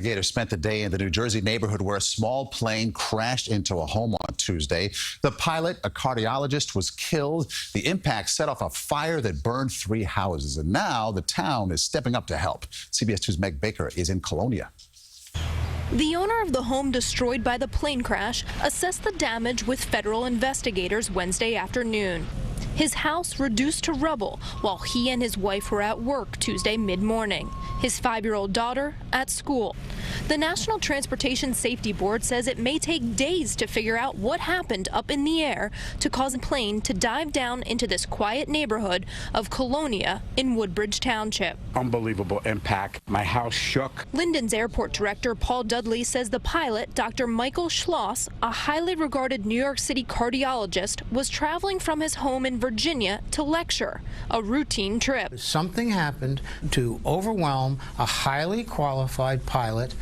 Investigators spent the day in the New Jersey neighborhood where a small plane crashed into a home on Tuesday. The pilot, a cardiologist, was killed. The impact set off a fire that burned 3 houses. And now the town is stepping up to help. CBS 2's Meg Baker is in Colonia. The owner of the home destroyed by the plane crash assessed the damage with federal investigators Wednesday afternoon. His house reduced to rubble while he and his wife were at work Tuesday mid-morning. His 5-year-old daughter at school. The National Transportation Safety Board says it may take days to figure out what happened up in the air to cause a plane to dive down into this quiet neighborhood of Colonia in Woodbridge Township. Unbelievable impact. My house shook. Linden's airport director Paul Dudley says the pilot, Dr. Michael Schloss, a highly regarded New York City cardiologist, was traveling from his home in Virginia to lecture, a routine trip. Something happened to overwhelm a highly qualified pilot.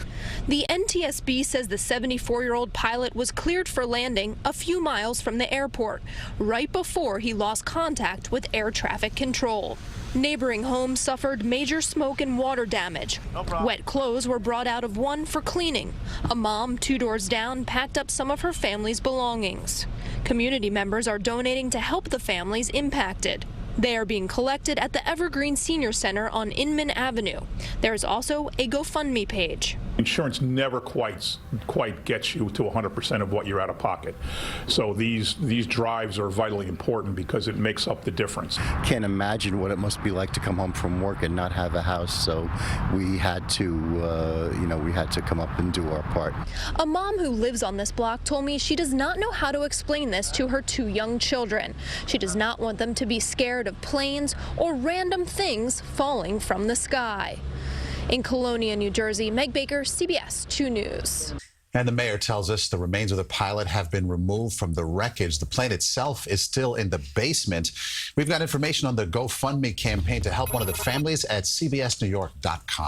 The NTSB says the 74-year-old pilot was cleared for landing a few miles from the airport, right before he lost contact with air traffic control. Neighboring homes suffered major smoke and water damage. Wet clothes were brought out of one for cleaning. A mom 2 doors down packed up some of her family's belongings. Community members are donating to help the families impacted. They are being collected at the Evergreen Senior Center on Inman Avenue. There is also a GoFundMe page. Insurance never quite gets you to 100% of what you're out of pocket. So these drives are vitally important because it makes up the difference. Can't imagine what it must be like to come home from work and not have a house. So we had to, we had to come up and do our part. A mom who lives on this block told me she does not know how to explain this to her 2 young children. She does not want them to be scared of planes or random things falling from the sky. In Colonia, New Jersey, Meg Baker, CBS 2 News. And the mayor tells us the remains of the pilot have been removed from the wreckage. The plane itself is still in the basement. We've got information on the GoFundMe campaign to help one of the families at cbsnewyork.com.